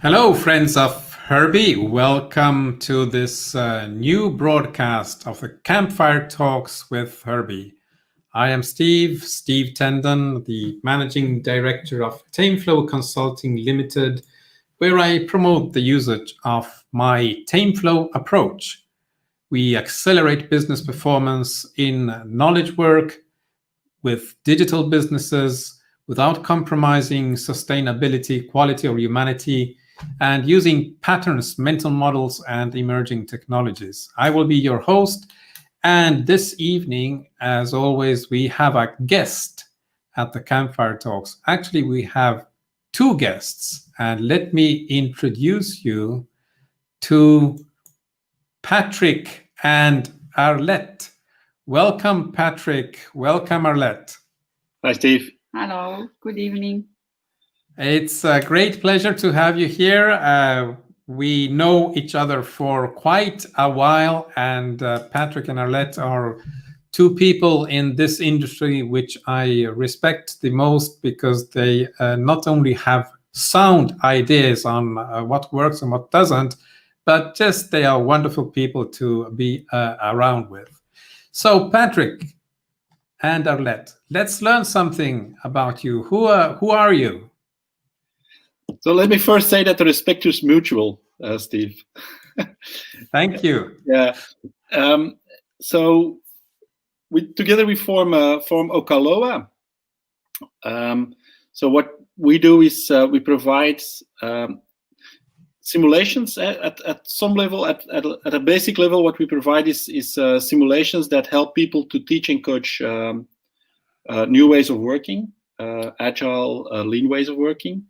Hello, friends of Herbie. Welcome to this new broadcast of the Campfire Talks with Herbie. I am Steve Tendon, the Managing Director of TameFlow Consulting Limited, where I promote the usage of my TameFlow approach. We accelerate business performance in knowledge work with digital businesses without compromising sustainability, quality, or humanity, and using patterns, mental models, and emerging technologies. I will be your host, and this evening, as always, we have a guest at the Campfire Talks. Actually, we have two guests, and let me introduce you to Patrick and Arlette. Welcome, Patrick. Welcome, Arlette. Hi, Steve. Hello, good evening. It's a great pleasure to have you here. We know each other for quite a while, and Patrick and Arlette are two people in this industry which I respect the most because they not only have sound ideas on what works and what doesn't, but just they are wonderful people to be around with. So, Patrick and Arlette, let's learn something about you. Who are you? So let me first say that the respect is mutual, Steve. Thank you. Yeah. So together we form Okaloa. So what we do is we provide simulations at some level, at a basic level. What we provide is simulations that help people to teach and coach new ways of working, agile, lean ways of working.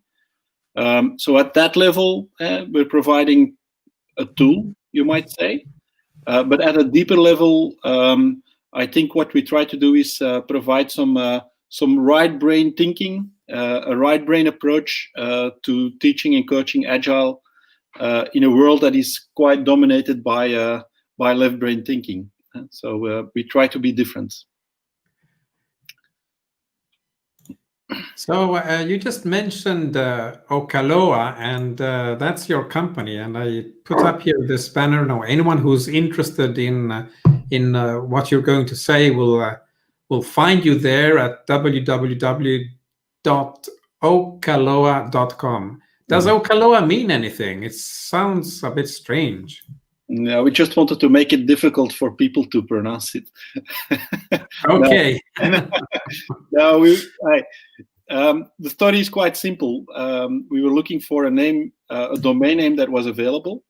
So at that level, we're providing a tool, you might say. But at a deeper level, I think what we try to do is provide some right brain thinking, a right brain approach to teaching and coaching agile in a world that is quite dominated by left brain thinking. So we try to be different. So you just mentioned Okaloa, and that's your company. And I put up here this banner. Now, anyone who's interested in what you're going to say will find you there at www.okaloa.com. Does Okaloa mean anything? It sounds a bit strange. No, we just wanted to make it difficult for people to pronounce it. Okay. No, the story is quite simple. We were looking for a name, a domain name that was available.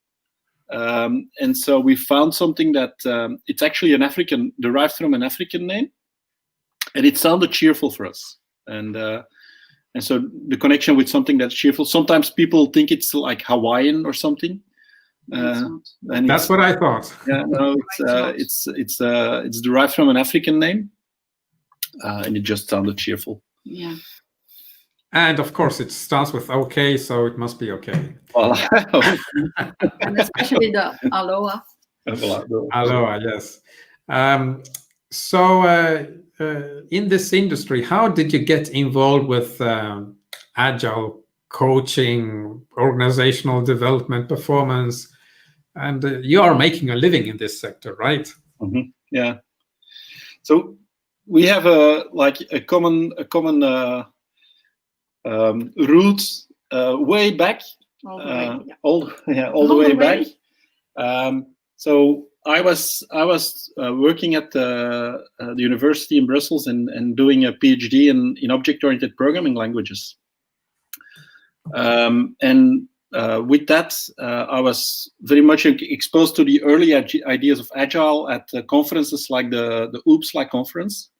And so we found something that it's actually derived from an African name. And it sounded cheerful for us. And so the connection with something that's cheerful, sometimes people think it's like Hawaiian or something. And that's what I thought. Yeah, no, it's derived from an African name, and it just sounded cheerful. Yeah. And of course, it starts with OK, so it must be OK. Well, and especially the aloha. Aloha, yes. So in this industry, how did you get involved with agile coaching, organizational development, performance? And you are making a living in this sector, right? Mm-hmm. Yeah. So we have a common roots way back, all the way back. So I was working at the university in Brussels and doing a PhD in object-oriented programming languages. With that, I was very much exposed to the early ideas of Agile at conferences like the OOPS-like conference,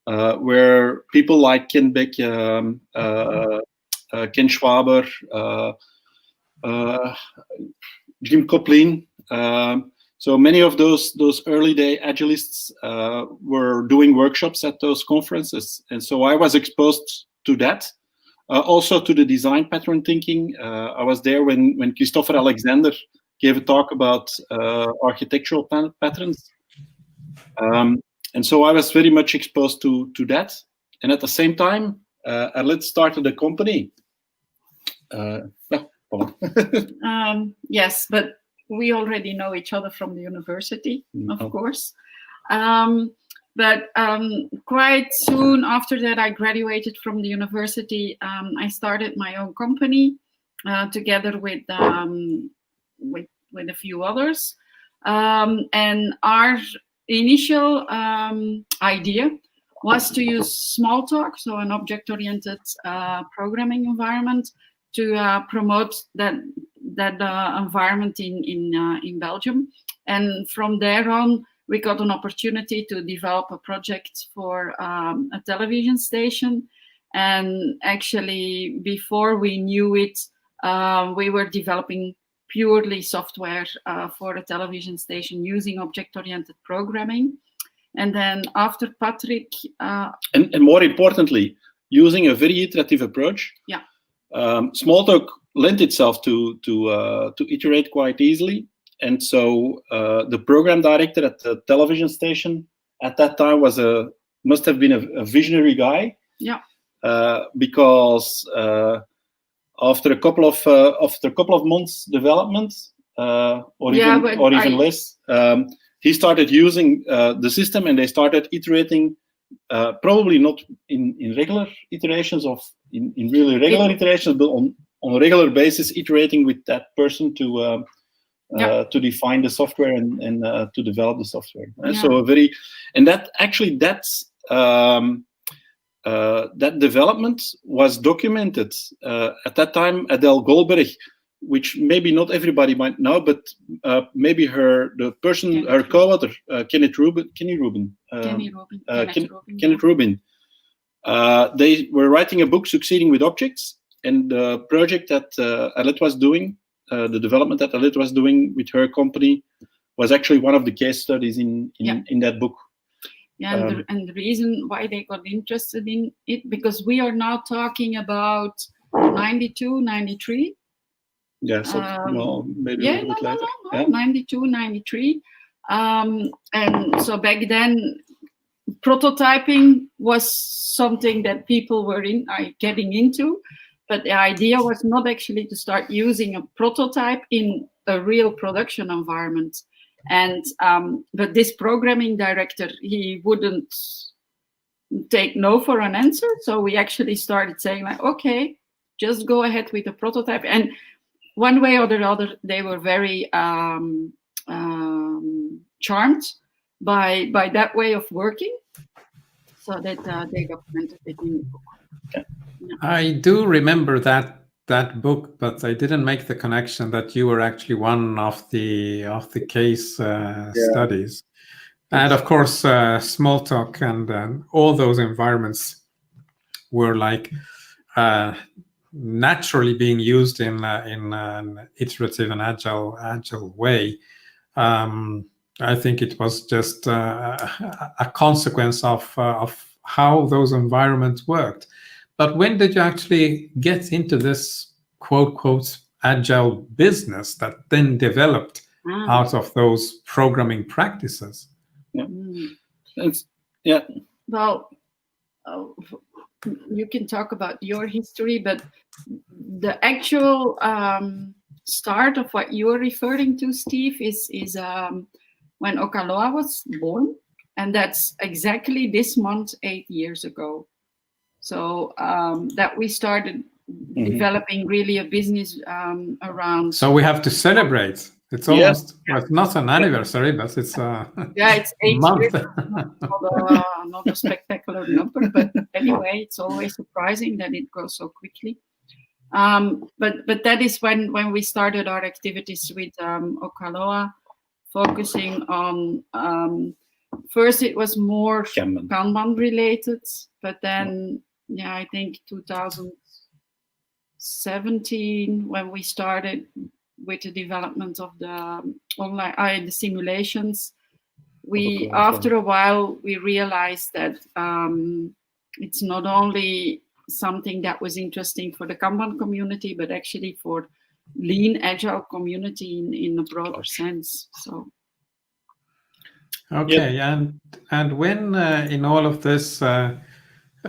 where people like Ken Beck, Ken Schwaber, Jim Coplin. So many of those early day Agilists were doing workshops at those conferences. And so I was exposed to that. Also to the design pattern thinking. I was there when Christopher Alexander gave a talk about architectural patterns. And so I was very much exposed to that. And at the same time, Arlette started a company Yes, but we already know each other from the university, of course. But quite soon after that, I graduated from the university. I started my own company together with a few others. And our initial idea was to use Smalltalk, so an object-oriented programming environment, to promote that environment in Belgium. And from there on, we got an opportunity to develop a project for a television station. And actually, before we knew it, we were developing purely software for a television station using object-oriented programming. And then after Patrick... and more importantly, using a very iterative approach. Yeah. Smalltalk lent itself to iterate quite easily. And so the program director at the television station at that time must have been a visionary guy. Yeah. Because after a couple of months development, or even less, he started using the system, and they started iterating. Probably not in regular iterations in really regular iterations, but on a regular basis, iterating with that person to define the software and to develop the software. So that development was documented at that time. Adele Goldberg, which maybe not everybody might know, but maybe her co-author, Kenneth Rubin. They were writing a book, Succeeding with Objects, and the project that Arlette was doing, the development that Arlette was doing with her company, was actually one of the case studies in that book. Yeah, and the reason why they got interested in it, because we are now talking about 92, 93. Yeah, so maybe a little bit later. No, 92, 93. And so back then, prototyping was something that people were getting into, but the idea was not actually to start using a prototype in a real production environment. And but this programming director, he wouldn't take no for an answer. So we actually started saying like, okay, just go ahead with the prototype. And one way or the other, they were very charmed by that way of working. So that they documented it in the book. Okay. Yeah. I do remember that book, but I didn't make the connection that you were actually one of the case studies. And of course, Smalltalk and all those environments were like naturally being used in an iterative and agile way. I think it was just a consequence of how those environments worked. But when did you actually get into this quote agile business that then developed out of those programming practices? Yeah. Well, you can talk about your history, but the actual start of what you are referring to, Steve, is when Okaloa was born, and that's exactly this month 8 years ago. So that we started developing really a business around. So we have to celebrate. It's almost well, it's not an anniversary, but it's it's 8 month. years. Not a spectacular number, but anyway, it's always surprising that it goes so quickly. But that is when we started our activities with Okaloa, focusing on first it was more Kanban related, but then I think 2017 when we started with the development of the online the simulations, after a while we realized that it's not only something that was interesting for the Kanban community, but actually for lean agile community in a broader sense. So okay, and when in all of this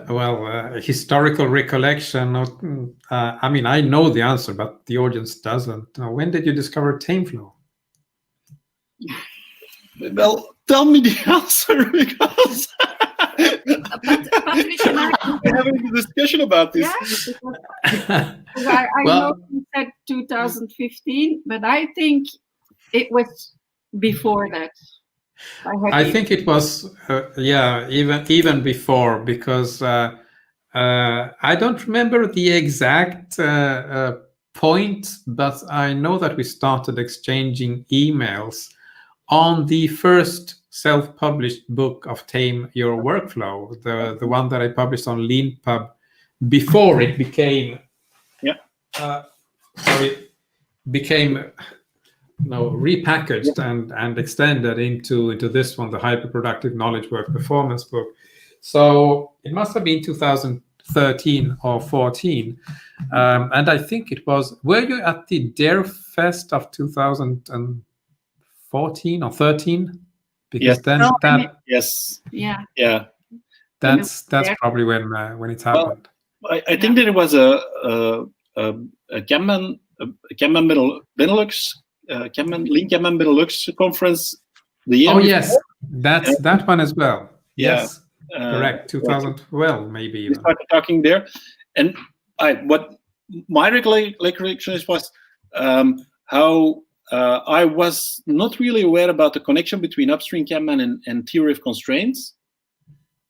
Well, historical recollection. I mean, I know the answer, but the audience doesn't. When did you discover TameFlow? Well, tell me the answer because Patricia and I we're having a discussion about this. I Well- know you said 2015, but I think it was before that. I think it was, even before, because I don't remember the exact point, but I know that we started exchanging emails on the first self-published book of Tame Your Workflow, the one that I published on LeanPub before it became, repackaged and extended into this one, the Hyperproductive Knowledge Work Performance book. So it must have been 2013 or 14, and I think it was. Were you at the Dare Fest of 2014 or 13? Because Yes. then Yes. Yeah. that's probably when it happened. I think that it was a Campfire Benelux. Lean Campfire Benelux conference. The year before. Yes, that's that one as well. Yes, correct. 2012, maybe. We started talking there, and what my recollection was how I was not really aware about the connection between upstream Campfire and theory of constraints,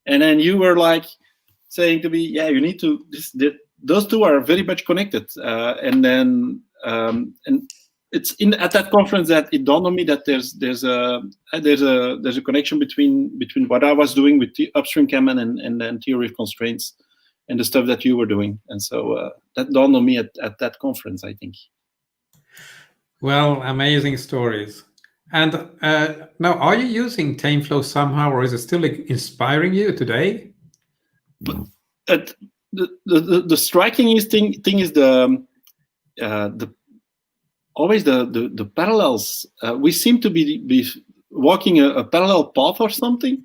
and then you were like saying to me, "Yeah, you need to. Those two are very much connected," and then and. It's at that conference that it dawned on me that there's a connection between what I was doing with the upstream Campfire and then theory of constraints and the stuff that you were doing, and so that dawned on me at that conference, I think. Well, amazing stories. And now, are you using TameFlow somehow, or is it still inspiring you today? But the striking thing is the always the parallels. We seem to be walking a parallel path or something,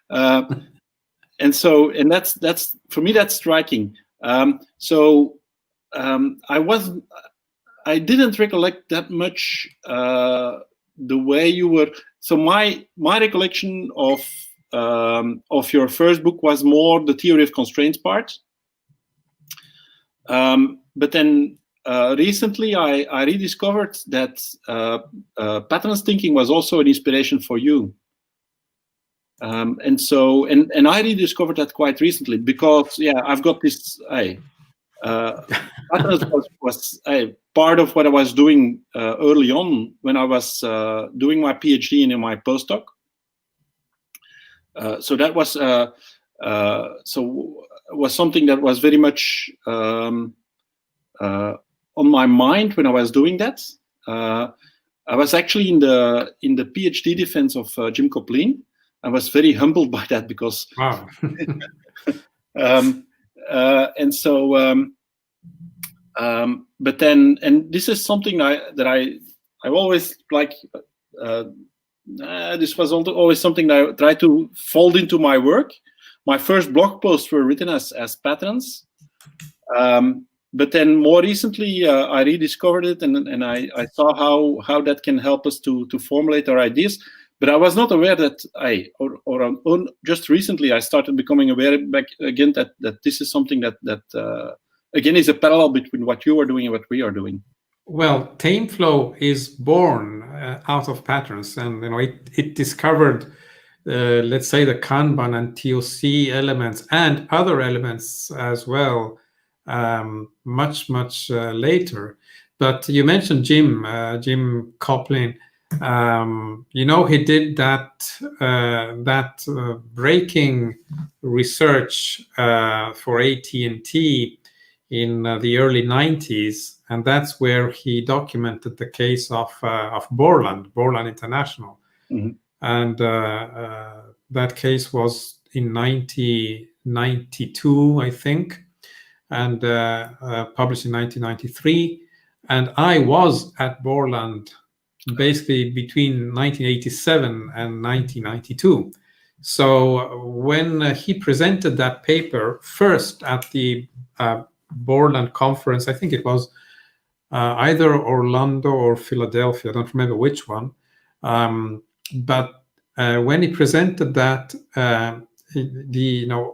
and that's for me that's striking. I didn't recollect that much the way you were. So my recollection of your first book was more the theory of constraints part, but then. Recently, I rediscovered that patterns thinking was also an inspiration for you, and I rediscovered that quite recently because I've got this. Patterns was part of what I was doing early on when I was doing my PhD and in my postdoc. So that was was something that was very much. On my mind when I was doing that. I was actually in the PhD defense of Jim Coplien. I was very humbled by that because wow. But then, and this is something that I always like. This was always something that I tried to fold into my work. My first blog posts were written as patterns. But then more recently, I rediscovered it, and I saw how that can help us to formulate our ideas. But I was not aware that just recently I started becoming aware back again that this is something that again is a parallel between what you are doing and what we are doing. Well, TameFlow is born out of patterns, and it discovered, let's say, the Kanban and TOC elements and other elements as well. Much later, but you mentioned Jim Coplien. He did that breaking research for AT&T in the early 90s, and that's where he documented the case of Borland International. Mm-hmm. And that case was in 1992, I think. And published in 1993. And I was at Borland basically between 1987 and 1992. So when he presented that paper first at the Borland conference, I think it was either Orlando or Philadelphia, I don't remember which one. But when he presented that,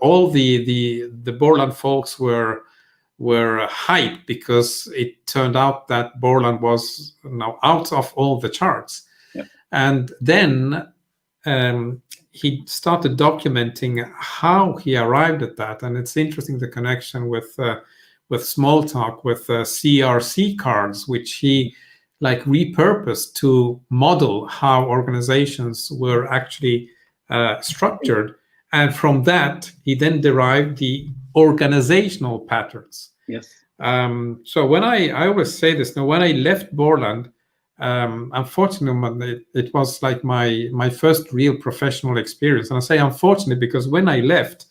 all the Borland folks were hyped because it turned out that Borland was out of all the charts. Yeah. And then he started documenting how he arrived at that, and it's interesting the connection with Smalltalk, with CRC cards, which he repurposed to model how organizations were actually structured, and from that he then derived the organizational patterns. Yes. So when I always say this now, when I left Borland, unfortunately, it was like my first real professional experience. And I say unfortunately because when I left,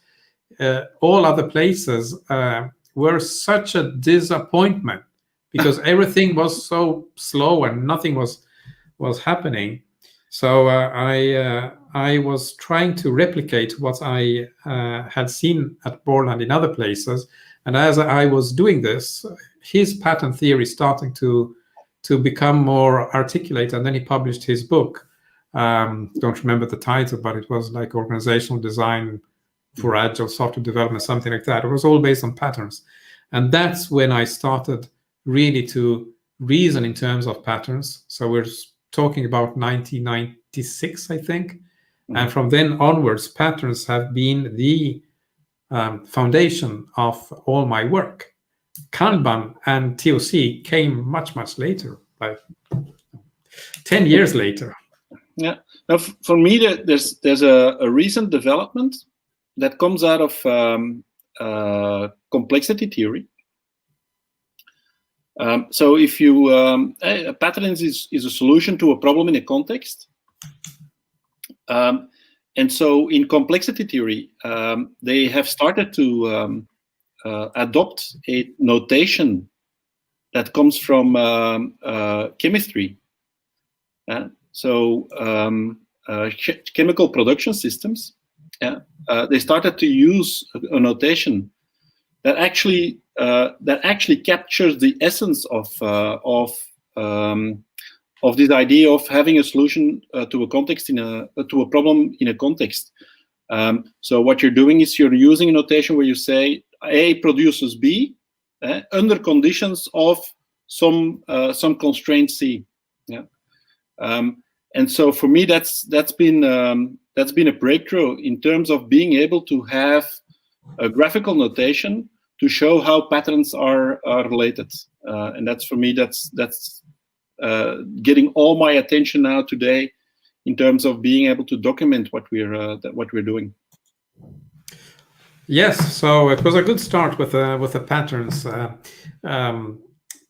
all other places were such a disappointment because everything was so slow and nothing was happening. So I was trying to replicate what I had seen at Borland in other places. And as I was doing this, his pattern theory starting to become more articulate, and then he published his book. Don't remember the title, but it was like Organizational Design for Agile Software Development, something like that. It was all based on patterns. And that's when I started really to reason in terms of patterns. So we're talking about 1996, I think. Mm-hmm. And from then onwards, patterns have been the foundation of all my work. Kanban and TOC came much later, like 10 years later. Yeah. Now, for me, there's a recent development that comes out of complexity theory. So if you a pattern is a solution to a problem in a context. And so in complexity theory, they have started to adopt a notation that comes from chemistry. Chemical production systems, they started to use a notation that actually captures the essence of this idea of having a solution to a context to a problem in a context. So what you're doing is you're using a notation where you say A produces B under conditions of some constraint C. Yeah. And so for me, that's been a breakthrough in terms of being able to have a graphical notation to show how patterns are related. And that's, for me, that's getting all my attention now today in terms of being able to document what we're doing. Yes, so it was a good start with the patterns,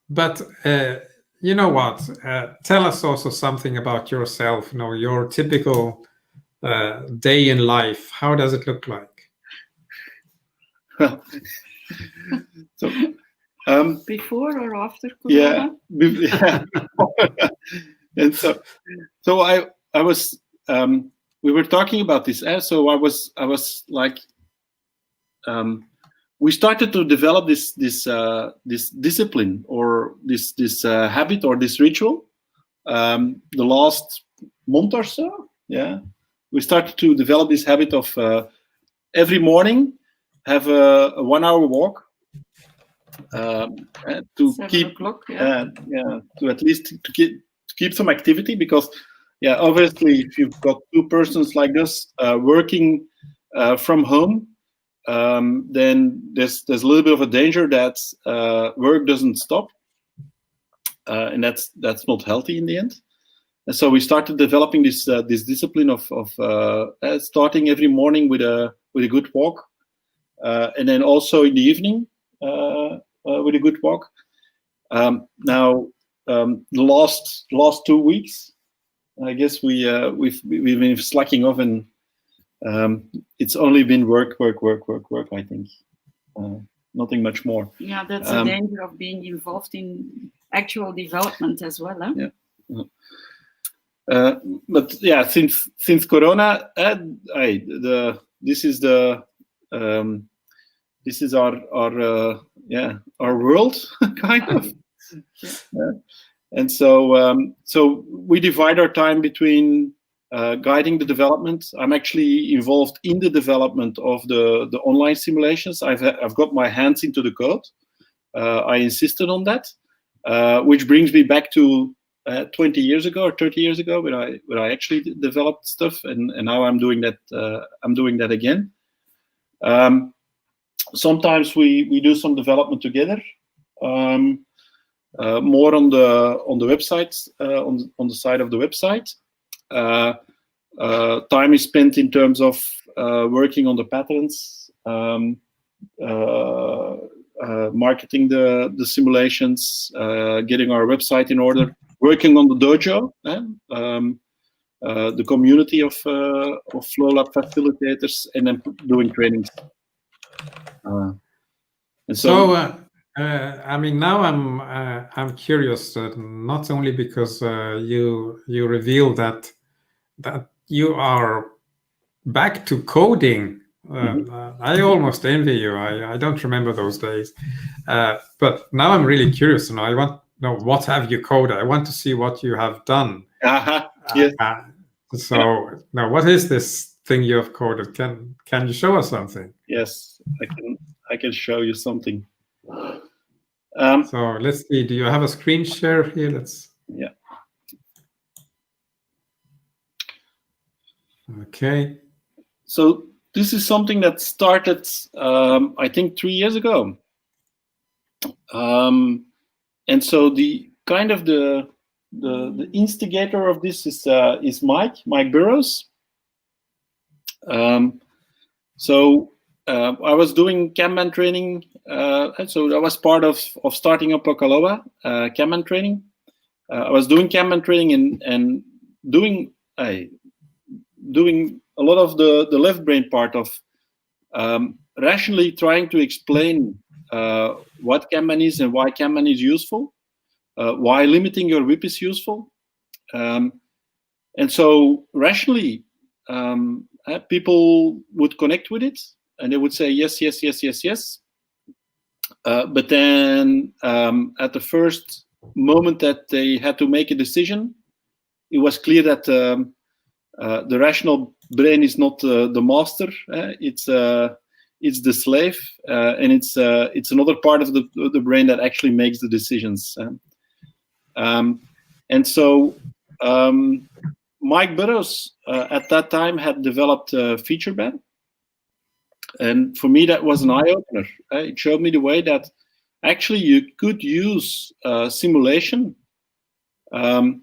but you know what? Tell us also something about yourself. You know, your typical day in life. How does it look like? Well, so before or after Corona? Yeah. And so I was. We were talking about this. So I was like. We started to develop this discipline or this habit or this ritual the last month or so. Yeah, we started to develop this habit of every morning have a 1 hour walk to 7 keep o'clock, to at least to keep some activity, because obviously if you've got two persons like this working from home. Then there's a little bit of a danger that work doesn't stop, and that's not healthy in the end. And so we started developing this discipline of starting every morning with a good walk, and then also in the evening with a good walk. Now the last 2 weeks, I guess we've been slacking off, and it's only been work, I think. Nothing much more. Yeah, that's the danger of being involved in actual development as well. Huh? Yeah. But yeah, since Corona, this is our world kind of. And so we divide our time between guiding the development. I'm actually involved in the development of the online simulations. I've got my hands into the code. I insisted on that, which brings me back to 20 years ago or 30 years ago when I actually developed stuff, and now I'm doing that. I'm doing that again. Sometimes we do some development together. More on the website, on the side of the website. Time is spent in terms of working on the patterns, marketing the simulations, getting our website in order, working on the dojo, the community of Flow Lab facilitators, and then doing trainings. And so I mean, now I'm curious, not only because you reveal that you are back to coding. I almost envy you. I don't remember those days, but now I'm really curious to know. I want to know, what have you coded? I want to see what you have done. Yes. So now, what is this thing you have coded? Can you show us something? Yes, I can show you something. So let's see. Do you have a screen share here? Yeah. Okay. So this is something that started, I think, 3 years ago. And so the kind of the instigator of this is Mike Burrows. So I was doing Kanban training, and so I was part of starting up Okaloa Kanban training. I was doing Kanban training and doing a lot of the left brain part of rationally trying to explain what Kanban is and why Kanban is useful, why limiting your WIP is useful. And so rationally, people would connect with it and they would say yes, yes, yes, yes, yes. But then at the first moment that they had to make a decision, it was clear that the rational brain is not the master. It's the slave, and it's another part of the brain that actually makes the decisions. And so Mike Burrows at that time had developed FeatureBan, and for me that was an eye-opener. It showed me the way that actually you could use simulation to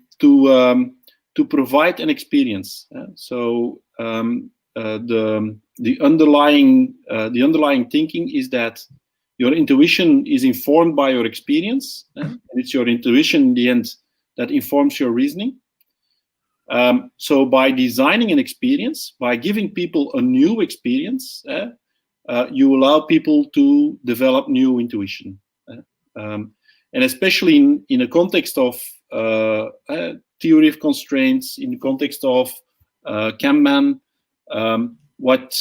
provide an experience. So the underlying thinking is that your intuition is informed by your experience, and it's your intuition in the end that informs your reasoning. So by designing an experience, by giving people a new experience, you allow people to develop new intuition. And especially in a context of theory of constraints, in the context of Kanban, what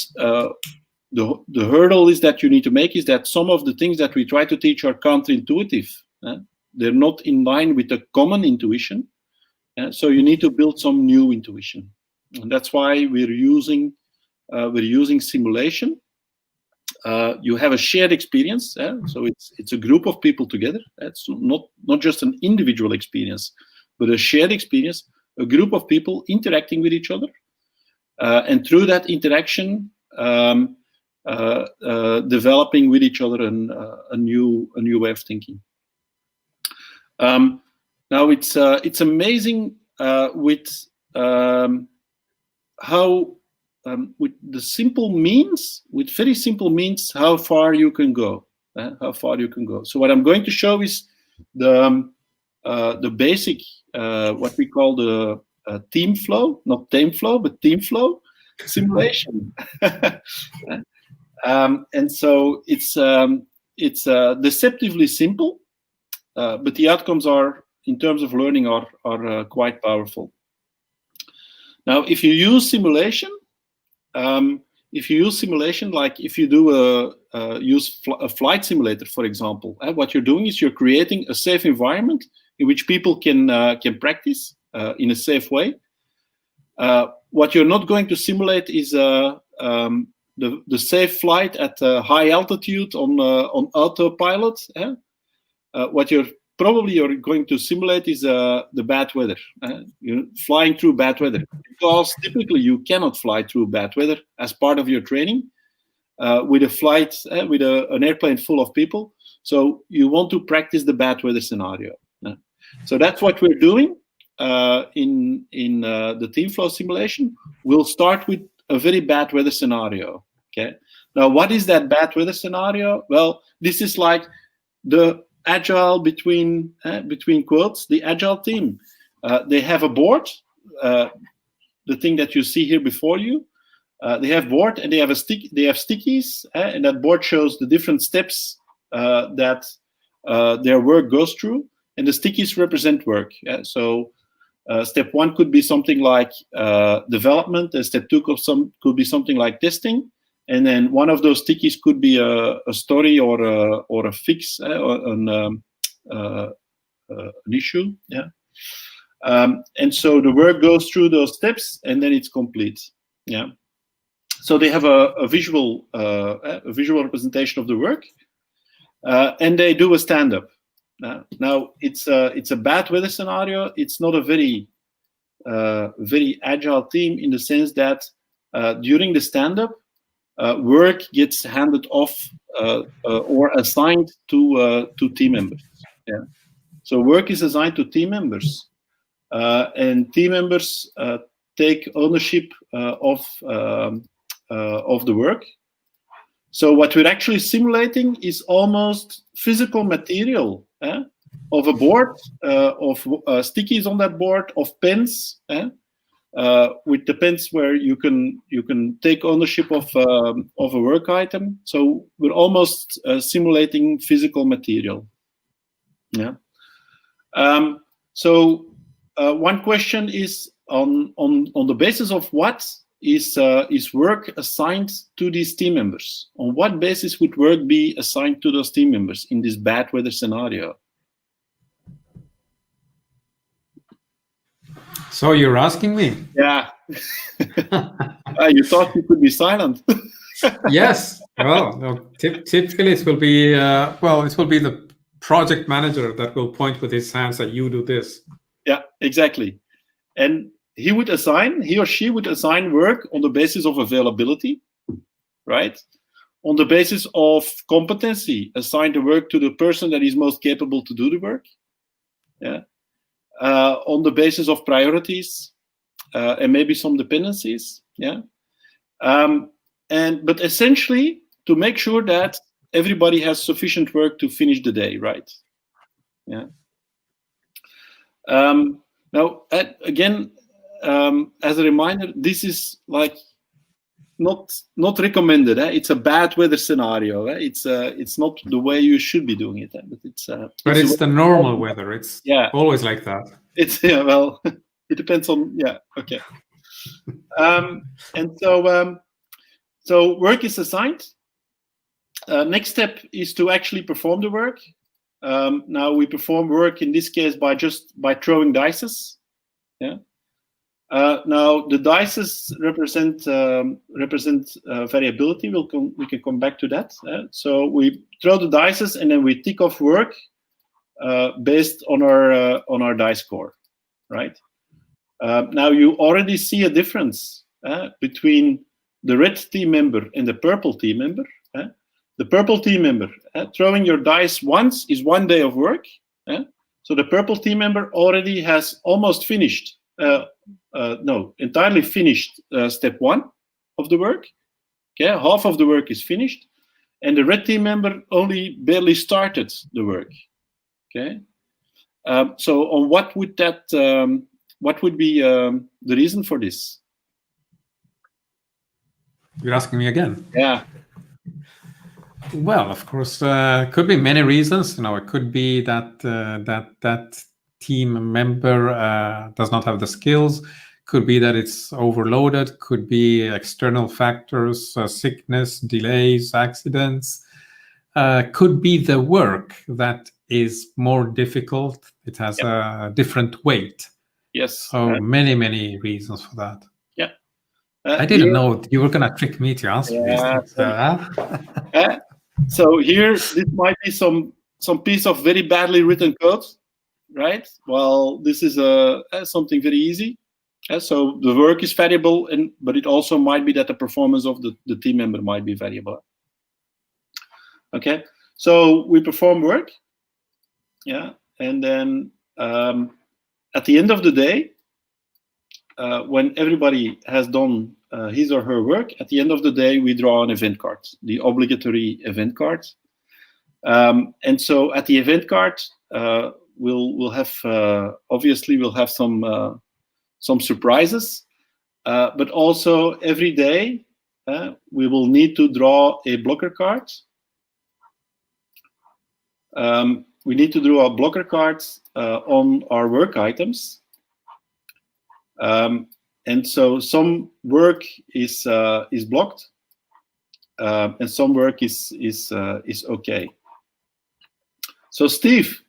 the hurdle is that you need to make is that some of the things that we try to teach are counterintuitive. They're not in line with the common intuition. So you need to build some new intuition. And that's why we're using simulation. You have a shared experience, so it's a group of people together. It's not just an individual experience, but a shared experience, a group of people interacting with each other, and through that interaction, developing with each other a new way of thinking. Now it's amazing with how with the simple means, with very simple means, how far you can go. So what I'm going to show is the basic, what we call the TameFlow, not TameFlow, but TameFlow simulation. And so it's deceptively simple, but the outcomes are, in terms of learning, are quite powerful. Now, if you use simulation, like if you do use a flight simulator, for example, what you're doing is you're creating a safe environment in which people can practice in a safe way. What you're not going to simulate is the safe flight at high altitude on autopilot. What you're going to simulate is the bad weather. You're flying through bad weather, because typically you cannot fly through bad weather as part of your training with a flight with an airplane full of people. So you want to practice the bad weather scenario. So that's what we're doing in the TameFlow simulation. We'll start with a very bad weather scenario. Okay. Now, what is that bad weather scenario? Well, this is like the agile between quotes, the agile team. They have a board, the thing that you see here before you. They have board and they have stickies, and that board shows the different steps that their work goes through, and the stickies represent work. So step 1 could be something like development, and step 2 could be something like testing. And then one of those stickies could be a story or a fix, an issue. Yeah. And so the work goes through those steps, and then it's complete. Yeah. So they have a visual representation of the work, and they do a stand-up. Now it's a bad weather scenario. It's not a very agile team, in the sense that during the stand-up, work gets handed off or assigned to team members. Yeah. So work is assigned to team members, and team members take ownership of the work. So what we're actually simulating is almost physical material of a board, of stickies on that board, of pens. With the pens where you can take ownership of a work item. So we're almost simulating physical material. Yeah. So one question is on the basis of what is work assigned to these team members? On what basis would work be assigned to those team members in this bad weather scenario? So you're asking me? Yeah. You thought you could be silent. Yes. Well, no, typically it will be it will be the project manager that will point with his hands that you do this. Yeah, exactly. And he or she would assign work on the basis of availability, right? On the basis of competency, assign the work to the person that is most capable to do the work. Yeah. On the basis of priorities and maybe some dependencies. Yeah. But essentially to make sure that everybody has sufficient work to finish the day, right? Yeah. Now, again, as a reminder, this is like not recommended. It's a bad weather scenario. It's not the way you should be doing it. But it's the normal weather. It's always like that. It's well, it depends on okay. And so work is assigned. Next step is to actually perform the work. Now we perform work in this case by throwing dices. Yeah. Now the dices represent variability. We can come back to that. So we throw the dices and then we tick off work based on our dice score, right? Now you already see a difference between the red team member and the purple team member. The purple team member throwing your dice once is 1 day of work. So the purple team member already has almost finished. Entirely finished step 1 of the work. Okay, half of the work is finished, and the red team member only barely started the work. Okay, so on what would be the reason for this? You're asking me again? Yeah. Well, of course, could be many reasons. It could be that that team member does not have the skills. Could be that it's overloaded, could be external factors, sickness, delays, accidents. Could be the work that is more difficult. It has a different weight. Yes. So many reasons for that. Yeah. I didn't know you were going to trick me to answer these things. So here, this might be some piece of very badly written code, right? Well, this is something very easy. So the work is variable, but it also might be that the performance of the team member might be variable. Okay, so we perform work, and then at the end of the day, when everybody has done his or her work, at the end of the day, we draw an event card, the obligatory event card. And so at the event card, we'll have obviously we'll have some surprises, but also every day we will need to draw a blocker card. We need to draw blocker cards on our work items, and so some work is blocked, and some work is okay. So Steve,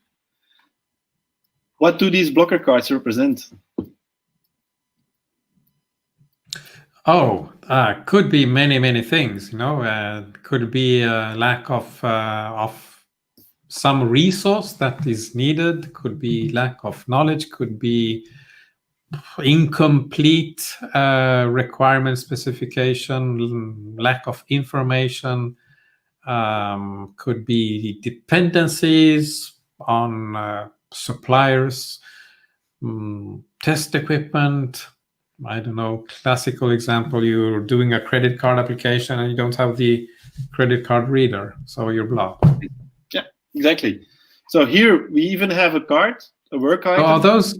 what do these blocker cards represent? Oh, could be many things. Could be a lack of some resource that is needed. Could be lack of knowledge. Could be incomplete requirement specification, lack of information. Could be dependencies on suppliers, test equipment. I don't know, classical example, you're doing a credit card application and you don't have the credit card reader, so you're blocked. Yeah, exactly. So here we even have a card, a work item. Are those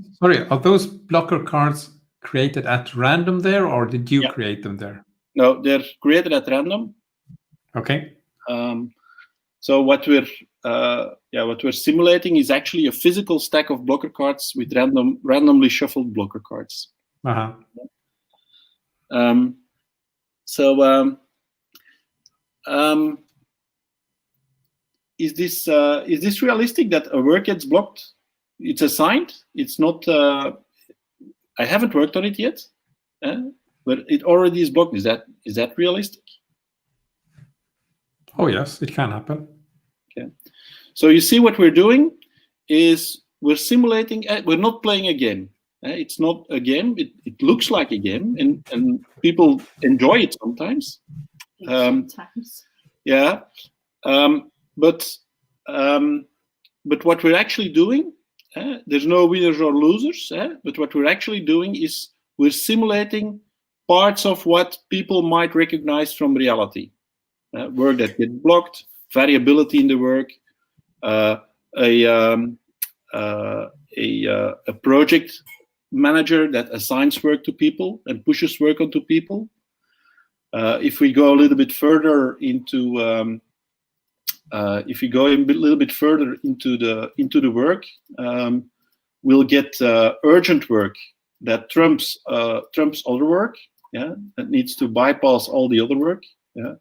blocker cards created at random there, or did you create them there? No, they're created at random. Okay. So what we're simulating is actually a physical stack of blocker cards with randomly shuffled blocker cards. Is this realistic that a work gets blocked? It's assigned. It's not. I haven't worked on it yet, but it already is blocked. Is that realistic? Oh yes, it can happen. Okay. So you see, what we're doing is we're simulating. We're not playing a game. It's not a game. It looks like a game, and people enjoy it sometimes. Yeah, but what we're actually doing, there's no winners or losers. But what we're actually doing is we're simulating parts of what people might recognize from reality. Work that gets blocked, variability in the work, a project manager that assigns work to people and pushes work onto people. If we go a little bit further into the work, we'll get urgent work that trumps other work. Yeah, that needs to bypass all the other work. Yeah.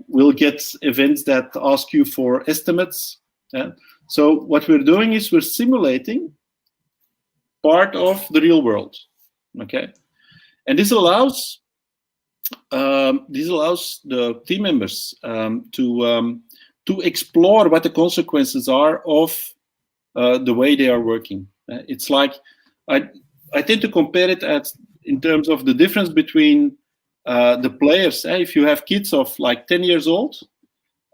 We'll get events that ask you for estimates. Yeah. So what we're doing is we're simulating part of the real world. Okay, and this allows the team members to explore what the consequences are of the way they are working. It's like I tend to compare it in terms of the difference between the players. If you have kids of like 10 years old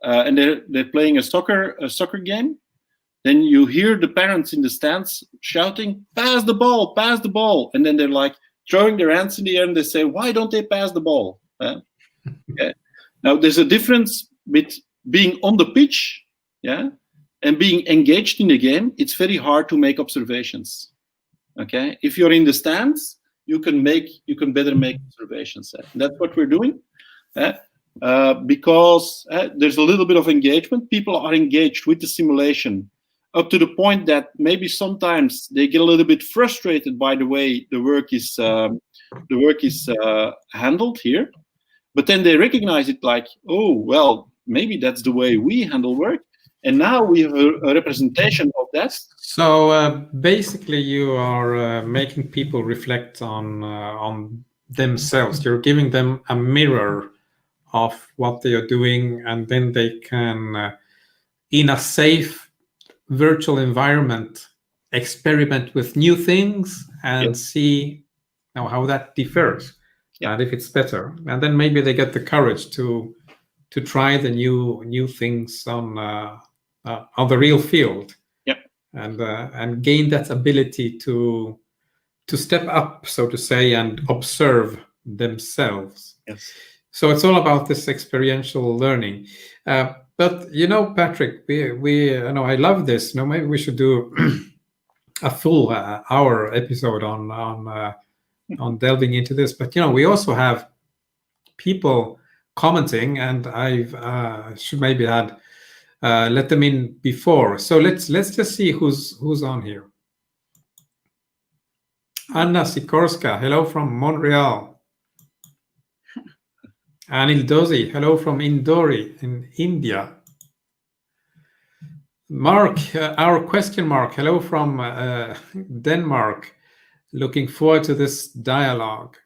and they're playing a soccer game, then you hear the parents in the stands shouting, "Pass the ball, pass the ball," and then they're like throwing their hands in the air and they say, "Why don't they pass the ball?" Okay. Now there's a difference with being on the pitch, and being engaged in the game. It's very hard to make observations. Okay, if you're in the stands, you can better make observations. That's what we're doing, because there's a little bit of engagement. People are engaged with the simulation up to the point that maybe sometimes they get a little bit frustrated by the way the work is handled here, but then they recognize it like, oh well, maybe that's the way we handle work, and now we have a representation of that. So basically, you are making people reflect on themselves. You're giving them a mirror of what they are doing, and then they can, in a safe virtual environment, experiment with new things and see how that differs and if it's better. And then maybe they get the courage to try the new things on the real field. And gain that ability to step up, so to say, and observe themselves. Yes. So it's all about this experiential learning. But Patrick, we I love this. Maybe we should do a full hour episode on delving into this. But we also have people commenting, and I should maybe add. Let them in before. So let's just see who's on here. Anna Sikorska, hello from Montreal. Anil Dozi, hello from Indori in India. Mark, our question mark, hello from Denmark. Looking forward to this dialogue.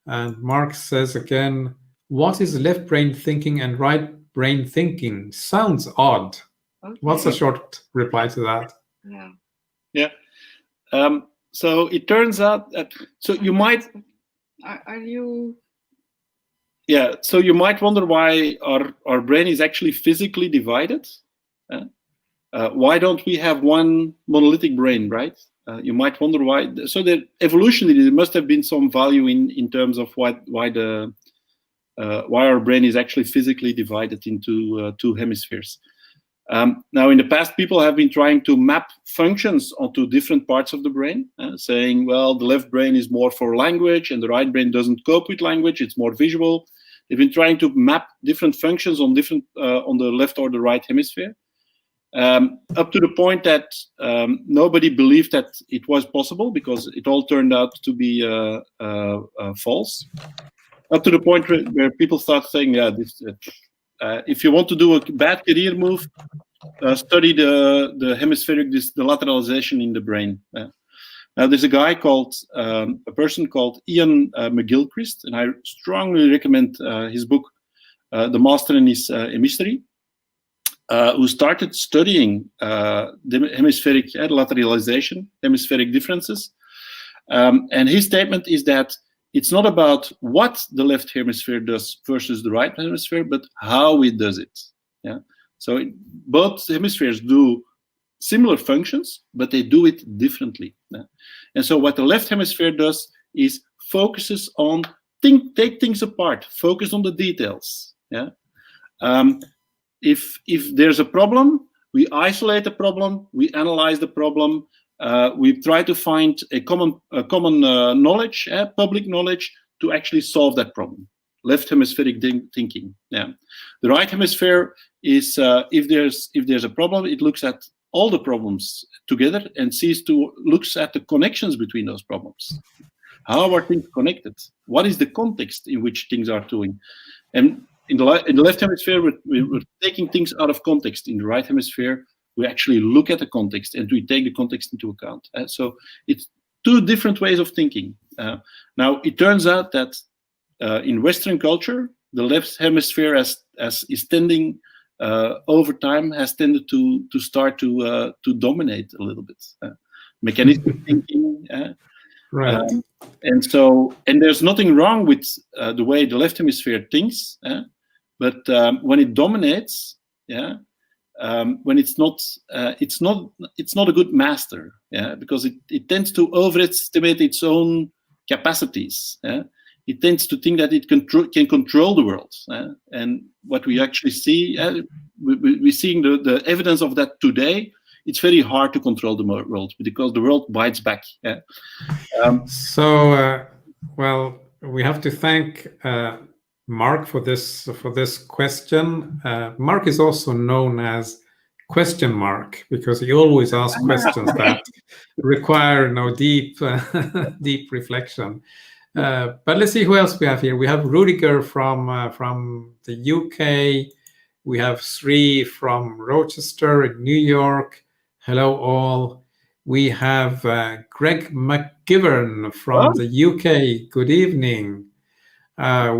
And Mark says again, what is left brain thinking and right brain thinking? Sounds odd. Okay. What's a short reply to that? Yeah. So it turns out that you might. Are you? Yeah. So you might wonder why our brain is actually physically divided. Why don't we have one monolithic brain, right? You might wonder why. So that evolutionally there must have been some value in terms of why our brain is actually physically divided into two hemispheres. Now, in the past, people have been trying to map functions onto different parts of the brain, saying, well, the left brain is more for language and the right brain doesn't cope with language, it's more visual. They've been trying to map different functions on the left or the right hemisphere, up to the point that nobody believed that it was possible because it all turned out to be false. Up to the point where people start saying, if you want to do a bad career move, study the hemispheric, the lateralization in the brain. Now, there's a person called Ian McGilchrist, and I strongly recommend his book, The Master and His Mystery, who started studying the hemispheric lateralization, hemispheric differences. And his statement is that it's not about what the left hemisphere does versus the right hemisphere, but how it does it. Yeah. So both hemispheres do similar functions, but they do it differently. Yeah? And so what the left hemisphere does is focuses on take things apart, focus on the details. Yeah. If there's a problem, we isolate the problem, we analyze the problem. We try to find a common knowledge, public knowledge, to actually solve that problem. Left hemispheric thinking. Yeah. The right hemisphere is if there's a problem, it looks at all the problems together and looks at the connections between those problems. How are things connected? What is the context in which things are doing? And in the left hemisphere, we're taking things out of context. In the right hemisphere, we actually look at the context and we take the context into account. So it's two different ways of thinking. Now, it turns out that in Western culture, the left hemisphere is tending over time has tended to start to dominate a little bit. Mechanistic thinking. Right. And there's nothing wrong with the way the left hemisphere thinks, but when it dominates, when it's not a good master, because it tends to overestimate its own capacities. It tends to think that it can control the world, and what we actually see, we're seeing the evidence of that today. It's very hard to control the world because the world bites back. Well, we have to thank Mark for this question. Mark is also known as question mark, because he always asks questions that require no deep deep reflection. But let's see who else we have here. We have Rudiger from the UK. We have Sri from Rochester in New York. Hello all. We have Greg McGivern from the UK. Good evening.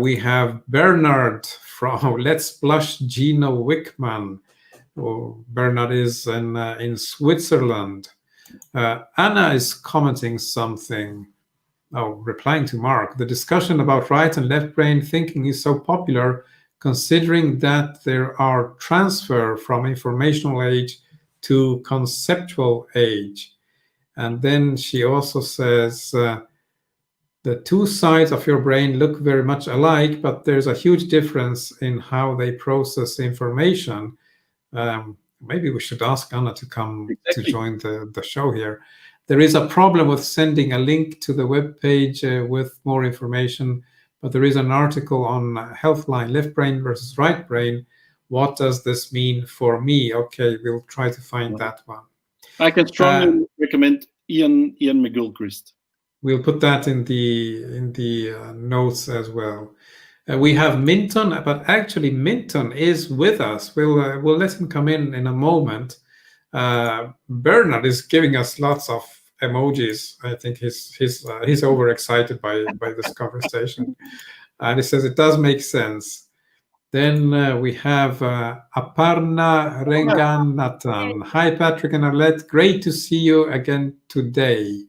We have Bernard from Let's Blush Gino Wickman. Bernard is in Switzerland. Anna is commenting something. Replying to Mark. The discussion about right and left brain thinking is so popular, considering that there are transfer from informational age to conceptual age. And then she also says, the two sides of your brain look very much alike, but there's a huge difference in how they process information. Maybe we should ask Anna to come to join the show here. There is a problem with sending a link to the web page with more information, but there is an article on Healthline, left brain versus right brain. What does this mean for me? Okay, we'll try to find that one. I can strongly recommend Ian McGilchrist. We'll put that in the notes as well. We have Minton, but actually Minton is with us. We'll let him come in a moment. Bernard is giving us lots of emojis. I think he's overexcited by this conversation, and he says it does make sense. Then we have Aparna Renganathan. Hi, Patrick and Arlette. Great to see you again today.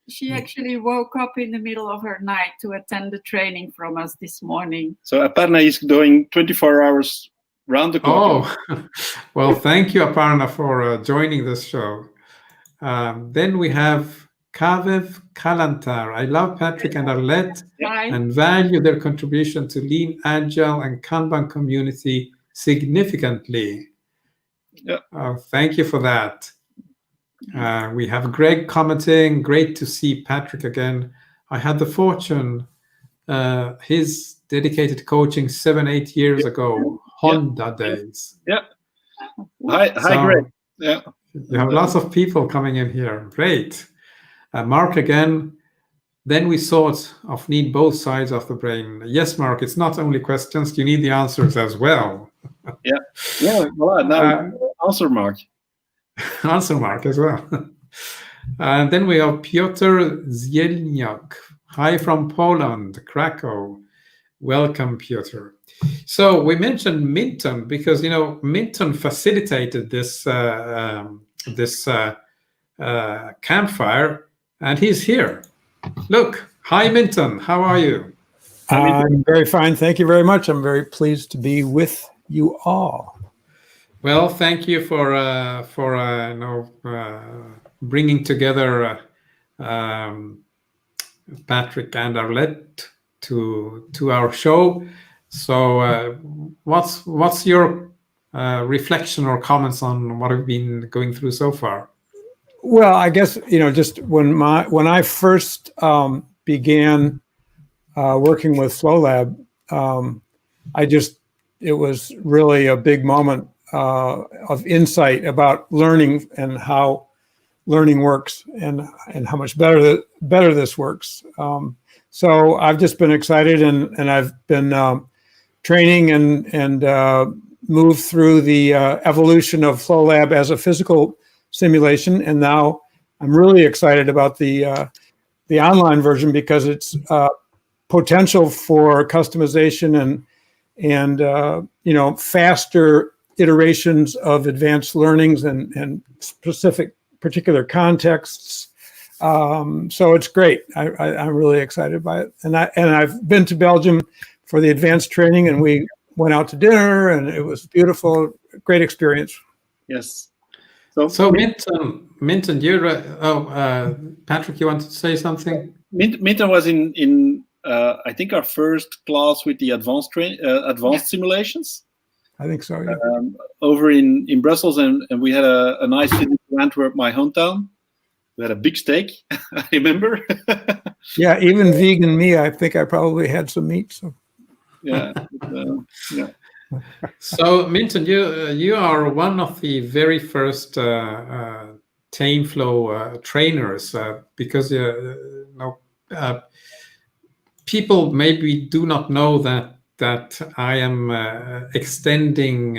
She actually woke up in the middle of her night to attend the training from us this morning. So Aparna is doing 24 hours round the clock. Oh, well, thank you, Aparna, for joining this show. Then we have Kavev Kalantar. I love Patrick and Arlette and value their contribution to Lean, Agile, and Kanban community significantly. Thank you for that. We have Greg commenting, great to see Patrick again. I had the fortune, his dedicated coaching 7-8 years ago, Honda days. Hi, Greg. You have lots of people coming in here. Great. Mark again. Then we sort of need both sides of the brain. Yes, Mark, it's not only questions, you need the answers as well. Well, now answer Mark. Answer Mark as well. And then we have Piotr Zielniak. Hi from Poland, Krakow. Welcome, Piotr. So we mentioned Minton because, Minton facilitated this campfire, and he's here. Look, hi, Minton. How are you? I'm very fine. Thank you very much. I'm very pleased to be with you all. Well, thank you for bringing together Patrick and Arlette to our show. So, what's your reflection or comments on what I've been going through so far? Well, I guess just when I first began working with Flow Lab, it was really a big moment of insight about learning and how learning works and how much better this works. So I've just been excited and I've been training and moved through the evolution of Flow Lab as a physical simulation, and now I'm really excited about the online version because it's potential for customization and faster iterations of advanced learnings and particular contexts. So it's great. I'm really excited by it, and I've been to Belgium for the advanced training, and we went out to dinner, and it was beautiful, great experience. Yes. So Minton, Patrick, you wanted to say something? Minton was in I think our first class with the advanced simulations. I think so. Yeah. Over in Brussels, and we had a nice visit to Antwerp, my hometown. We had a big steak, I remember. Yeah, even vegan me, I think I probably had some meat. So. Yeah. So, Minton, you are one of the very first TameFlow trainers because people maybe do not know that I am extending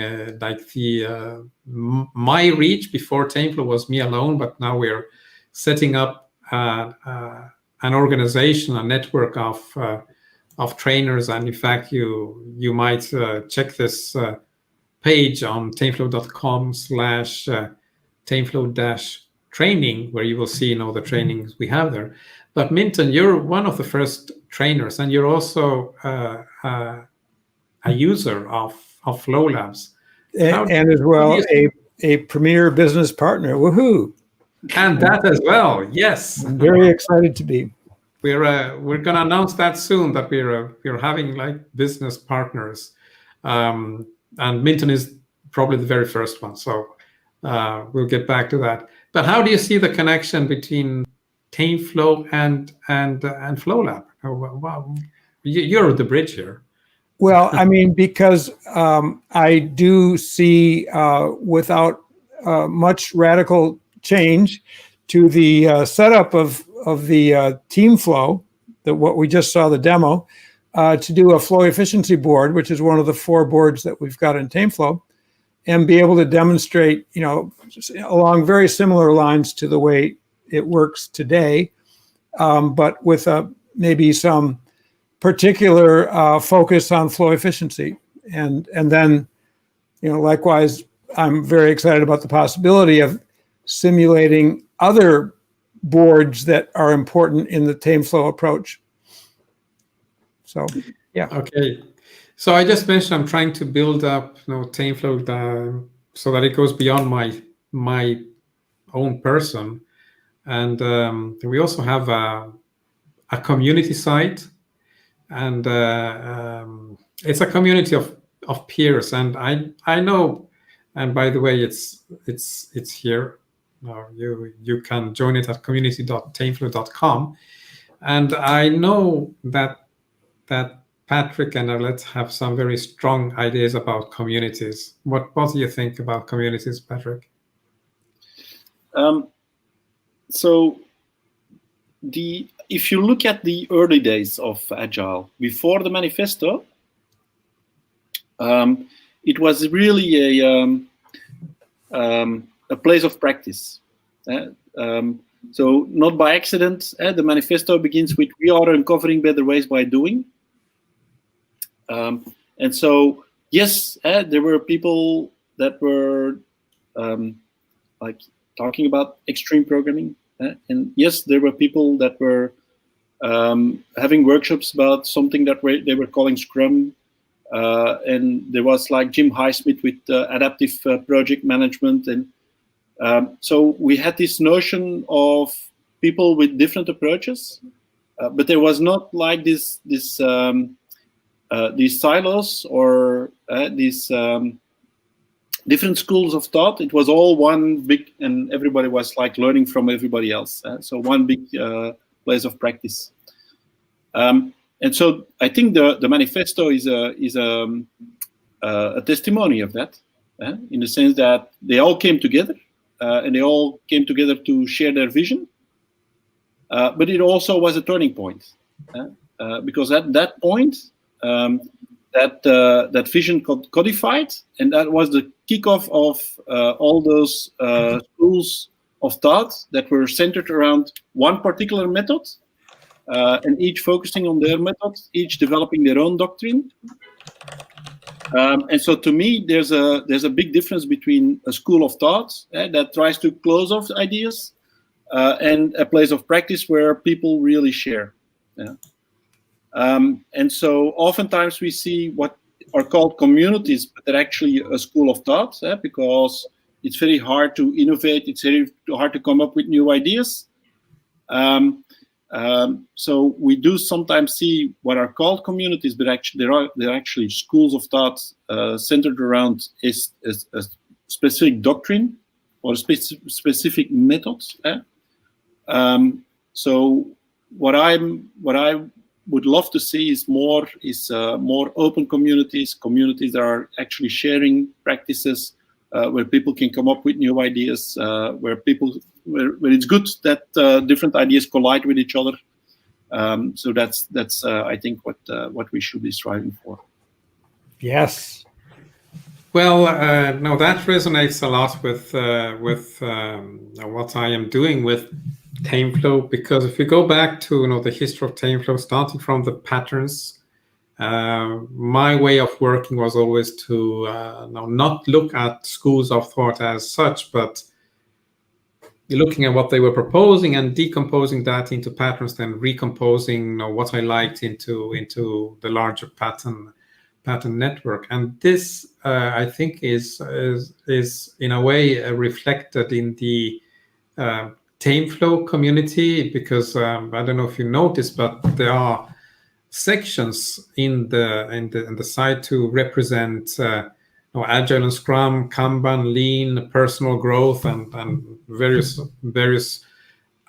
my reach. Before TameFlow was me alone, but now we're setting up an organization, a network of trainers. And in fact, you might check this page on tameflow.com/tameflow-training, where you will see all the trainings we have there. But Minton, you're one of the first trainers, and you're also a user of Flow Labs. And as well, a premier business partner. Woohoo! And that as well, yes. I'm very excited to be. We're going to announce that soon, that we're having like business partners, and Minton is probably the very first one. So we'll get back to that. But how do you see the connection between TameFlow and Flow Lab? Wow. You're the bridge here. Well, I mean, because I do see without much radical change to the setup of the TameFlow, what we just saw the demo, to do a flow efficiency board, which is one of the 4 boards that we've got in TameFlow, and be able to demonstrate, along very similar lines to the way it works today, but with maybe some particular focus on flow efficiency. And then, likewise, I'm very excited about the possibility of simulating other boards that are important in the TameFlow approach. So, yeah. Okay. So I just mentioned I'm trying to build up TameFlow so that it goes beyond my own person. And we also have a community site, and it's a community of peers. And I know, and by the way, it's here. You can join it at community.tameflow.com. And I know that Patrick and Arlette have some very strong ideas about communities. What do you think about communities, Patrick? So if you look at the early days of Agile, before the manifesto, it was really a place of practice. So not by accident, the manifesto begins with, "We are uncovering better ways by doing." And so, yes, there were people that were like talking about extreme programming. And yes, there were people that were having workshops about something that they were calling Scrum. And there was like Jim Highsmith with adaptive project management. And so we had this notion of people with different approaches, but there was not like these silos or these different schools of thought. It was all one big, and everybody was like learning from everybody else. So one big place of practice. And so I think the manifesto is a testimony of that, in the sense that they all came together, and they all came together to share their vision. But it also was a turning point, because at that point, that vision got codified, and that was the kickoff of all those schools of thought that were centered around one particular method, and each focusing on their method, each developing their own doctrine. And so, to me, there's a big difference between a school of thought that tries to close off ideas and a place of practice where people really share. Yeah. And so oftentimes we see what are called communities, but they're actually a school of thought, because it's very hard to innovate. It's very hard to come up with new ideas. So we do sometimes see what are called communities, but actually they're actually schools of thought centered around a specific doctrine or specific methods. So what I would love to see is more open communities that are actually sharing practices, where people can come up with new ideas, where it's good that different ideas collide with each other. So that's I think what we should be striving for. Yes. Well, no, that resonates a lot with what I am doing with TameFlow, because if you go back to the history of TameFlow, starting from the patterns, my way of working was always to not look at schools of thought as such, but looking at what they were proposing and decomposing that into patterns, then recomposing what I liked into the larger pattern network. And this I think is in a way reflected in the TameFlow community, because I don't know if you noticed, but there are sections in the site to represent Agile and Scrum, Kanban, Lean, personal growth, and various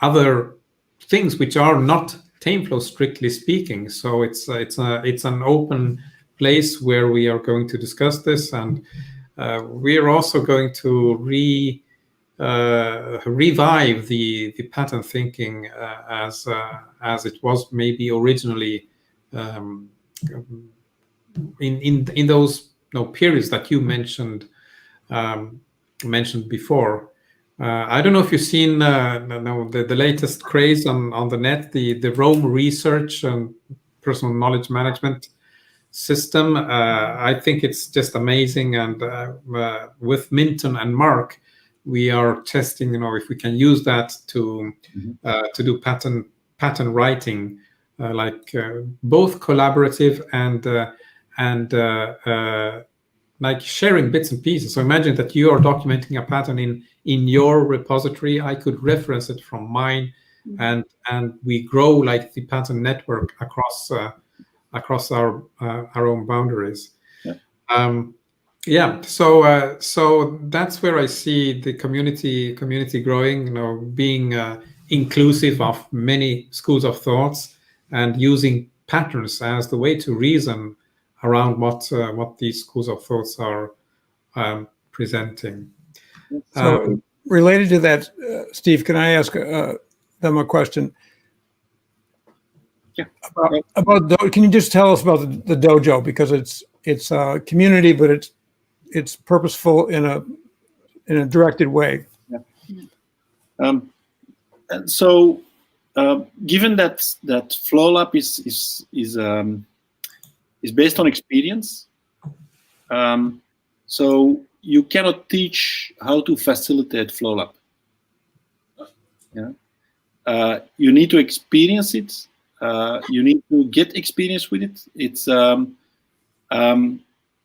other things which are not TameFlow strictly speaking. So it's an open place where we are going to discuss this, and we are also going to revive the pattern thinking as it was maybe originally in those periods that you mentioned before. I don't know if you've seen the latest craze on the net, the Rome research and personal knowledge management system. I think it's just amazing, and with Minton and Mark, we are testing, if we can use that to do pattern writing, both collaborative and like sharing bits and pieces. So imagine that you are documenting a pattern in your repository. I could reference it from mine, and we grow like the pattern network across our own boundaries. So that's where I see the community growing, being inclusive of many schools of thoughts and using patterns as the way to reason around what these schools of thoughts are presenting. So related to that, Steve, can I ask them a question? Yeah. About can you just tell us about the dojo, because it's a community, but it's purposeful in a directed way. Yeah. So given that FlowLab is based on experience, so you cannot teach how to facilitate FlowLab. Yeah. You need to experience it. You need to get experience with it. It's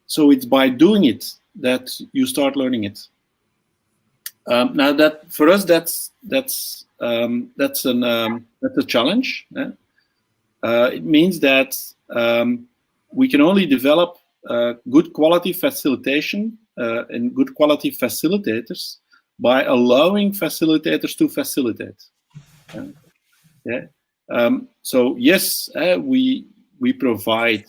so it's by doing it that you start learning it. Now that for us, that's a challenge. It means that we can only develop good quality facilitation and good quality facilitators by allowing facilitators to facilitate. So yes, we provide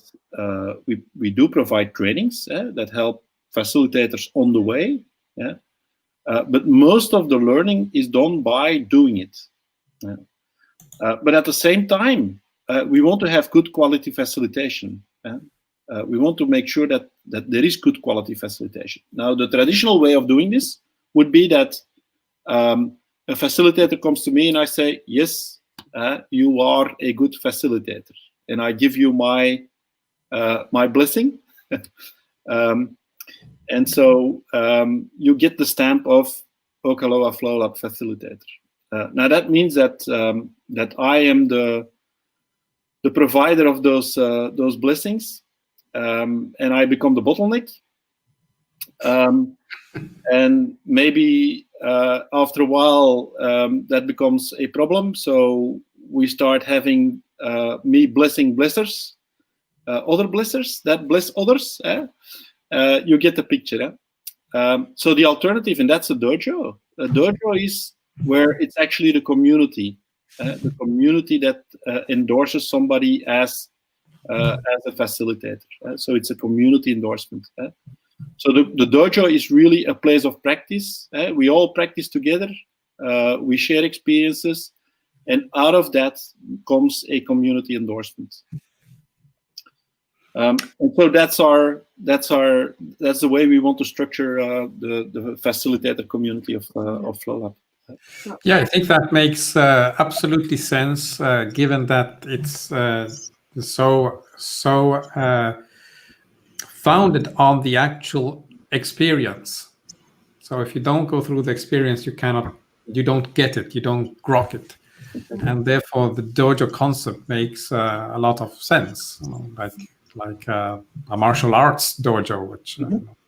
we do provide trainings that help facilitators on the way. But most of the learning is done by doing it. But at the same time, we want to have good quality facilitation. We want to make sure that there is good quality facilitation. Now, the traditional way of doing this would be that a facilitator comes to me and I say, yes, you are a good facilitator, and I give you my blessing. And so you get the stamp of Okaloa FlowLab facilitator. Now that means that that I am the provider of those blessings, and I become the bottleneck. And maybe after a while that becomes a problem. So we start having me blessing blessers, other blessers that bless others. You get the picture. So the alternative, and that's a dojo. A dojo is where it's actually the community the community that endorses somebody as a facilitator. So it's a community endorsement. So the dojo is really a place of practice. We all practice together. We share experiences, and out of that comes a community endorsement. And so that's the way we want to structure the facilitator community of Flow Lab. Yeah, I think that makes absolutely sense, given that it's so founded on the actual experience. So if you don't go through the experience, you don't get it, you don't grok it, and therefore the dojo concept makes a lot of sense. Like a martial arts dojo, which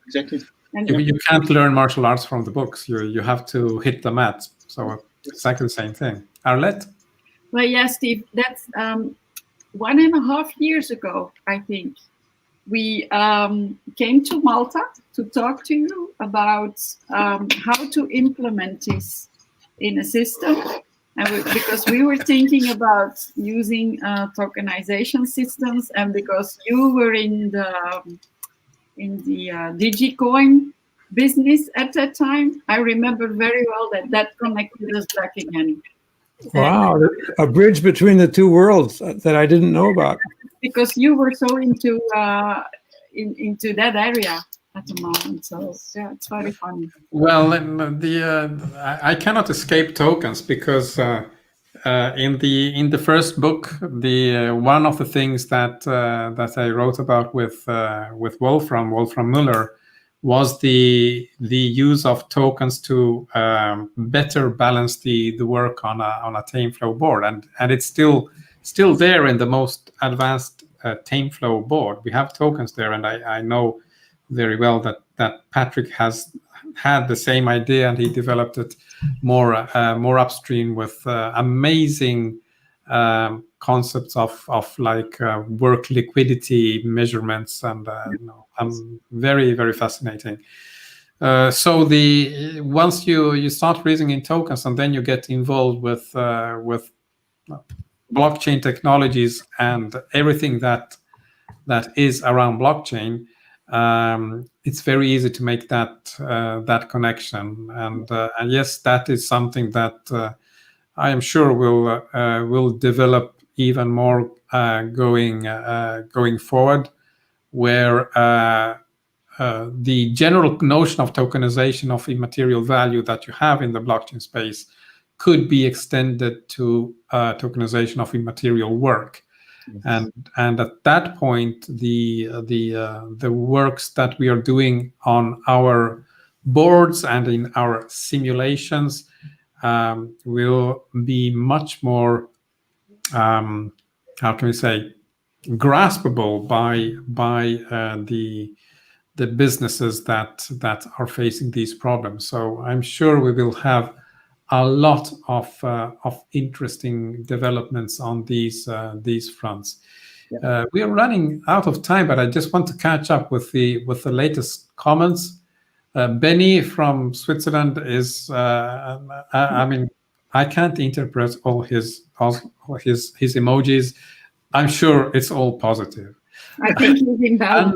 exactly. You can't learn martial arts from the books. You have to hit the mat. So exactly the same thing. Arlette? Well, yeah, Steve, that's 1.5 years ago, I think. We came to Malta to talk to you about how to implement this in a system. And because we were thinking about using tokenization systems, and because you were in the Digicoin business at that time, I remember very well that connected us back again. Wow, a bridge between the two worlds that I didn't know about. Because you were so into that area at the moment, so yeah, it's very funny. Well, I cannot escape tokens because in the first book, one of the things that I wrote about with Wolfram Müller was the use of tokens to better balance the work on a TameFlow board, and it's still there in the most advanced TameFlow board. We have tokens there, and I know very well that Patrick has had the same idea, and he developed it more upstream with amazing concepts of like work liquidity measurements, and very, very fascinating. So once you start raising in tokens, and then you get involved with blockchain technologies and everything that is around blockchain, it's very easy to make that connection, and yes, that is something that I am sure will develop even more going forward, where the general notion of tokenization of immaterial value that you have in the blockchain space could be extended to tokenization of immaterial work. Yes. And at that point, the works that we are doing on our boards and in our simulations will be much more, how can we say, graspable by the businesses that are facing these problems. So I'm sure we will have a lot of interesting developments on these fronts. Yeah. We are running out of time, but I just want to catch up with the latest comments. Benny from Switzerland is, I mean, I can't interpret all his emojis. I'm sure it's all positive. I think he's in balance.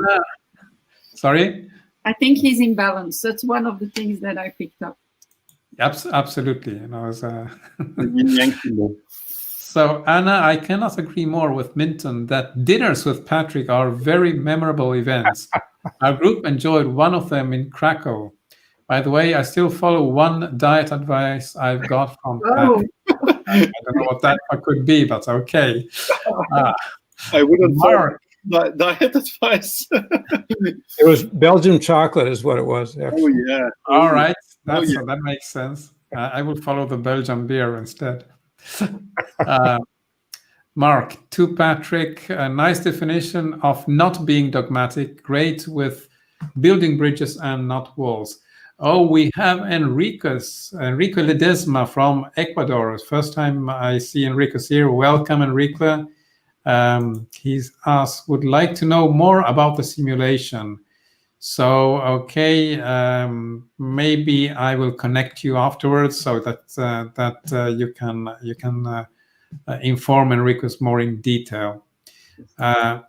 Sorry? I think he's in balance. That's one of the things that I picked up. Absolutely. So, Anna, I cannot agree more with Minton that dinners with Patrick are very memorable events. Our group enjoyed one of them in Krakow. By the way, I still follow one diet advice I've got from Patrick. I don't know what that could be, but okay. I wouldn't Mark. Diet advice. It was Belgian chocolate is what it was. Oh, yeah. All right. That makes sense. I will follow the Belgian beer instead. Mark, to Patrick, a nice definition of not being dogmatic. Great with building bridges and not walls. Oh, we have Enrique Ledesma from Ecuador. First time I see Enrique here. Welcome, Enrique. He's asked, would like to know more about the simulation. So, okay, maybe I will connect you afterwards so that you can inform Enriquez more in detail.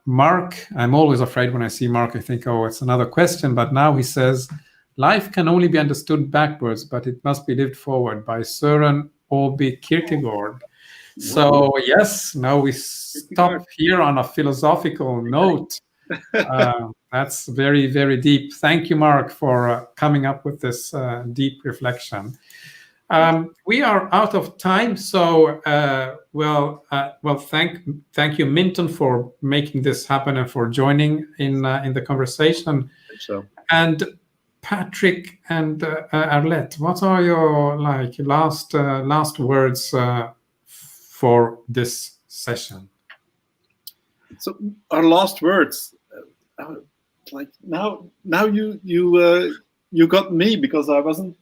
Mark, I'm always afraid when I see Mark, I think, oh, it's another question. But now he says, life can only be understood backwards, but it must be lived forward, by Søren Åby Kierkegaard. So yes, now we stop here on a philosophical note. That's very, very deep. Thank you, Mark, for coming up with this deep reflection. We are out of time, so thank you, Minton, for making this happen and for joining in the conversation. So. And Patrick and Arlette, what are your last words for this session? So our last words, now you got me, because I wasn't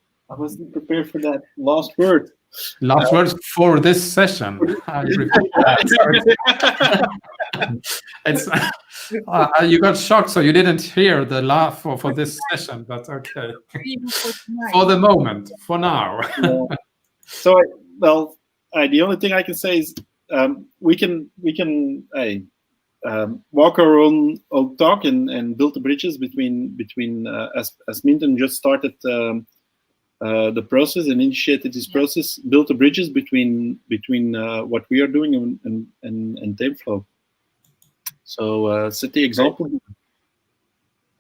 prepared for that last word. Last words for this session. I repeat that. It's you got shocked, so you didn't hear the laugh for this session, but okay. For the moment, for now. So, the only thing I can say is we can walk our own talk and build the bridges between as Minton just started the process and initiated this process, build the bridges between what we are doing and TameFlow. So set the example,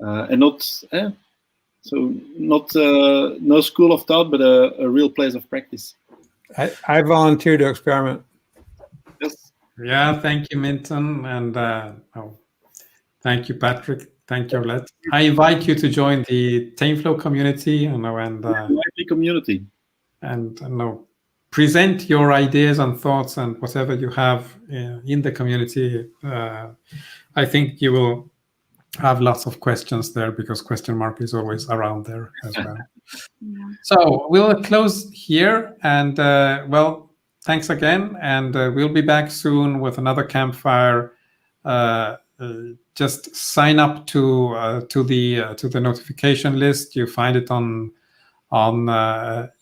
and not no school of thought, but a real place of practice. I volunteer to experiment. Yes. Yeah, thank you, Minton, and thank you, Patrick. Thank you, Arlette. I invite you to join the TameFlow community, community, and present your ideas and thoughts and whatever you have in the community. I think you will have lots of questions there, because question mark is always around there as well. Yeah. So we'll close here, and thanks again, and we'll be back soon with another Campfire. Just sign up to the notification list. You find it on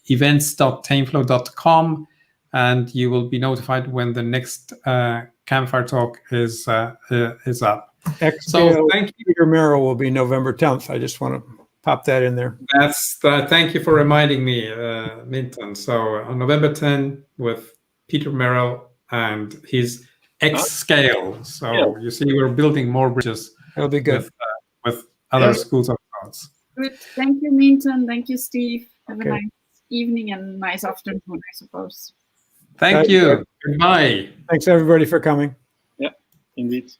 events.tameflow.com, and you will be notified when the next Campfire talk is up. So thank you. Peter Merrill will be November 10th. I just want to pop that in there. Thank you for reminding me, Minton. So on November 10th with Peter Merrill and his X-Scale. So yeah. You see, we're building more bridges. That'll be good with other schools of thoughts. Good. Thank you, Minton. Thank you, Steve. Have a nice evening and nice afternoon, I suppose. Thank you. Goodbye. Thanks, everybody, for coming. Yeah, indeed.